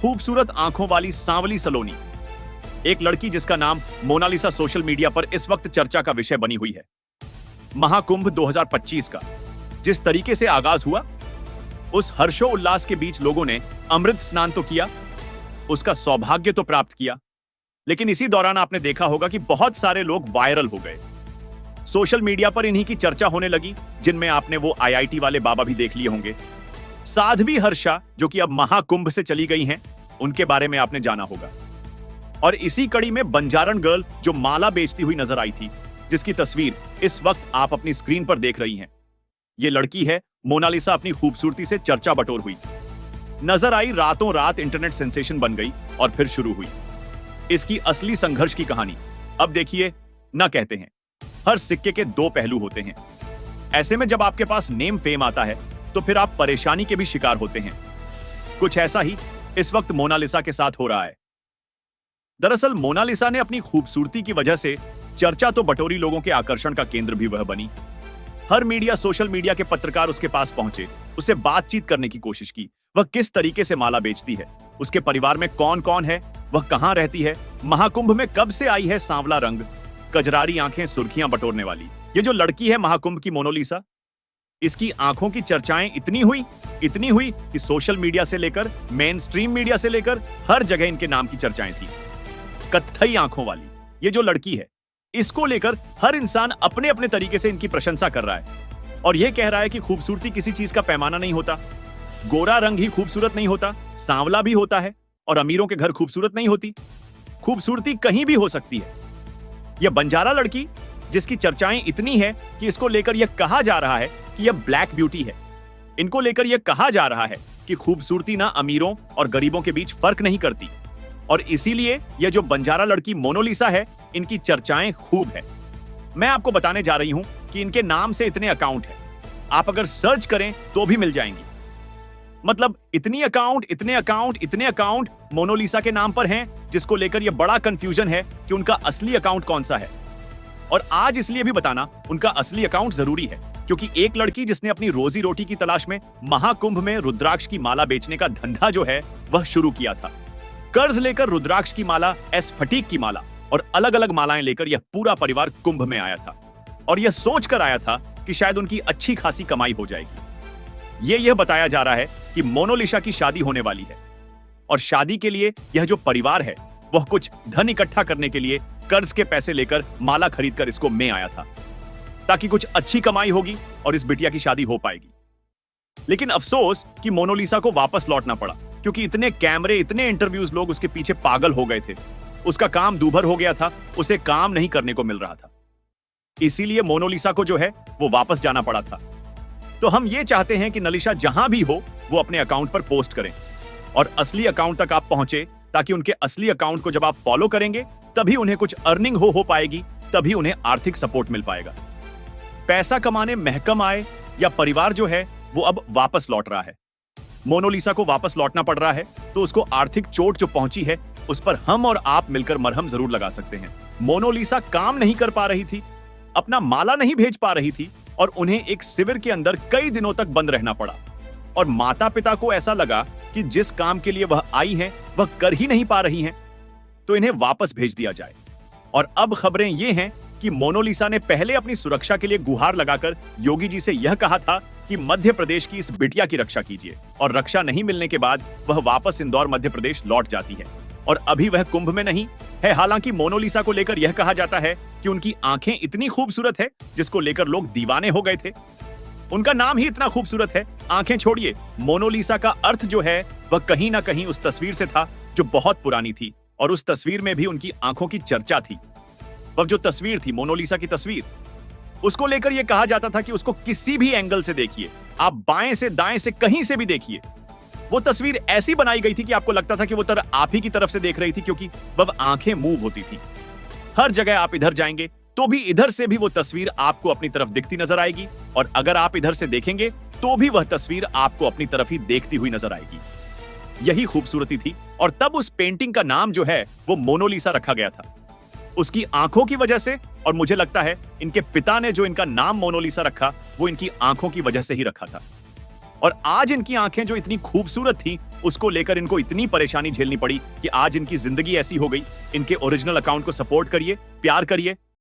खूबसूरत आंखों वाली सांवली सलोनी, एक लड़की जिसका नाम मोनालिसा सोशल मीडिया पर इस वक्त चर्चा का विषय बनी हुई है। महाकुंभ 2025 का जिस तरीके से आगाज हुआ, उस हर्षोल्लास के बीच लोगों ने अमृत स्नान तो किया, उसका सौभाग्य तो प्राप्त किया, लेकिन इसी दौरान आपने देखा होगा कि बहुत सारे लोग वायरल हो गए। सोशल मीडिया पर इन्हीं की चर्चा होने लगी, जिनमें आपने वो आईआईटी वाले बाबा भी देख लिए होंगे। साध्वी हर्षा, जो कि अब महाकुंभ से चली गई हैं, उनके बारे में आपने जाना होगा। और इसी कड़ी में बंजारण गर्ल जो माला बेचती हुई नजर आई थी, जिसकी तस्वीर इस वक्त आप अपनी स्क्रीन पर देख रही हैं। ये लड़की है मोनालिसा, अपनी खूबसूरती से चर्चा बटोर हुई, नजर आई, रातों रात इंटरनेट सेंसेशन बन गई और फिर शुरू हुई इसकी असली संघर्ष की कहानी। अब देखिए, ना कहते हैं हर सिक्के के दो पहलू होते हैं। ऐसे में जब आपके पास नेम फेम आता है तो फिर आप परेशानी के भी शिकार होते हैं। कुछ ऐसा ही इस वक्त मोनालिसा के साथ हो रहा है। दरअसल मोनालिसा ने अपनी खूबसूरती की वजह से चर्चा तो बटोरी, लोगों के आकर्षण का केंद्र भी वह बनी। हर मीडिया, सोशल मीडिया के पत्रकार उसके पास पहुंचे, उससे बातचीत करने की कोशिश की। वह किस तरीके से माला बेचती है, उसके परिवार में कौन कौन है, वह कहां रहती है, महाकुंभ में कब से आई है सांवला रंग, कजरारी आंखें, सुर्खियां बटोरने वाली ये जो लड़की है महाकुंभ की मोनालिसा, इसकी आंखों की चर्चाएं इतनी हुई कि सोशल मीडिया से लेकर मेन स्ट्रीम मीडिया से लेकर हर जगह इनके नाम की चर्चाएं थी। कत्थई आंखों वाली ये जो लड़की है, इसको लेकर हर इंसान अपने अपने तरीके से इनकी प्रशंसा कर रहा है और यह कह रहा है कि खूबसूरती किसी चीज का पैमाना नहीं होता। गोरा रंग ही खूबसूरत नहीं होता, सांवला भी होता है, और अमीरों के घर खूबसूरत नहीं होती। खूबसूरती कहीं भी हो सकती है। यह बंजारा लड़की, जिसकी चर्चाएं इतनी है कि इसको लेकर यह कहा जा रहा है कि यह ब्लैक ब्यूटी है। इनको लेकर यह कहा जा रहा है कि खूबसूरती ना अमीरों और गरीबों के बीच फर्क नहीं करती, और इसीलिए यह जो बंजारा लड़की मोनालिसा है, इनकी चर्चाएं खूब है। मैं आपको बताने जा रही हूं कि इनके नाम से इतने अकाउंट हैं, आप अगर सर्च करें तो भी मिल जाएंगी। मतलब इतने अकाउंट मोनालिसा के नाम पर हैं, जिसको लेकर यह बड़ा कंफ्यूजन है कि उनका असली अकाउंट कौन सा है। और आज इसलिए भी बताना उनका असली अकाउंट जरूरी है, क्योंकि एक लड़की जिसने अपनी रोजी रोटी की तलाश में महाकुंभ में रुद्राक्ष की माला बेचने का धंधा जो है वह शुरू किया था। कर्ज लेकर रुद्राक्ष की माला, स्फटिक की माला और अलग अलग मालाएं लेकर यह पूरा परिवार कुंभ में आया था, और यह सोचकर आया था कि शायद उनकी अच्छी खासी कमाई हो जाएगी। यह बताया जा रहा है कि मोनालिसा की शादी होने वाली है, और शादी के लिए यह जो परिवार है वह कुछ धन इकट्ठा करने के लिए कर्ज के पैसे लेकर माला खरीदकर इसको में आया था, ताकि कुछ अच्छी कमाई होगी और इस बिटिया की शादी हो पाएगी। लेकिन अफसोस कि मोनालिसा को वापस लौटना पड़ा, क्योंकि इतने कैमरे, इतने इंटरव्यूज, लोग उसके पीछे पागल हो गए थे। उसका काम दूभर हो गया था, उसे काम नहीं करने को मिल रहा था। इसीलिए मोनालिसा को जो है वो वापस जाना पड़ा था। तो हम ये चाहते हैं कि नलिशा जहां भी हो वो अपने अकाउंट पर पोस्ट करें और असली अकाउंट तक आप पहुंचे, ताकि उनके असली अकाउंट को जब आप फॉलो करेंगे तभी उन्हें कुछ अर्निंग हो पाएगी, तभी उन्हें आर्थिक सपोर्ट मिल पाएगा। पैसा कमाने महकम आए या परिवार जो है वो अब वापस लौट रहा है। मोनालिसा को वापस लौटना पड़ रहा है, तो उसको आर्थिक चोट जो पहुंची है उस पर हम और आप मिलकर मरहम जरूर लगा सकते हैं। मोनालिसा काम नहीं कर पा रही थी, अपना माला नहीं भेज पा रही थी, और उन्हें एक शिविर के अंदर कई दिनों तक बंद रहना पड़ा। और माता पिता को ऐसा लगा कि जिस काम के लिए वह आई हैं वह कर ही नहीं पा रही हैं, तो इन्हें वापस भेज दिया जाए। और अब खबरें ये हैं कि मोनालिसा ने पहले अपनी सुरक्षा के लिए गुहार लगाकर योगी जी से यह कहा था कि मध्य प्रदेश की इस बिटिया की रक्षा कीजिए, और रक्षा नहीं मिलने के बाद वह वापस इंदौर मध्य प्रदेश लौट जाती है। और अभी वह कुंभ में नहीं है। हालांकि मोनालिसा को लेकर यह कहा जाता है कि उनकी आंखें इतनी खूबसूरत है, जिसको लेकर लोग दीवाने हो गए थे। उनका नाम ही इतना खूबसूरत है। आंखें छोड़िए, मोनालिसा का अर्थ जो है वह कहीं ना कहीं उस तस्वीर से था जो बहुत पुरानी थी, और उस तस्वीर में भी उनकी आंखों की चर्चा थी। वह जो तस्वीर थी, मोनालिसा की तस्वीर, उसको लेकर यह कहा जाता था कि उसको किसी भी एंगल से देखिए, आप बाएं से दाएं से कहीं से भी देखिए, वो तस्वीर ऐसी बनाई गई थी कि आपको लगता था कि वो आप ही की तरफ से देख रही थी, क्योंकि वह आंखें मूव होती थी। हर जगह आप इधर जाएंगे तो भी इधर से भी वो तस्वीर आपको अपनी तरफ दिखती नजर आएगी, और अगर आप इधर से देखेंगे तो भी वह तस्वीर आपको अपनी तरफ ही देखती हुई नजर आएगी। यही खूबसूरती थी, और तब उस पेंटिंग का नाम जो है वो मोनालिसा रखा गया था, उसकी आंखों की वजह से। और मुझे लगता है इनके पिता ने जो इनका नाम मोनालिसा रखा वो इनकी आंखों की वजह से ही रखा था। और आज इनकी आंखें जो इतनी खूबसूरत थी, उसको लेकर इनको इतनी परेशानी झेलनी पड़ी कि आज इनकी जिंदगी ऐसी हो गई। इनके ओरिजिनल अकाउंट को सपोर्ट करिए, प्यार करिए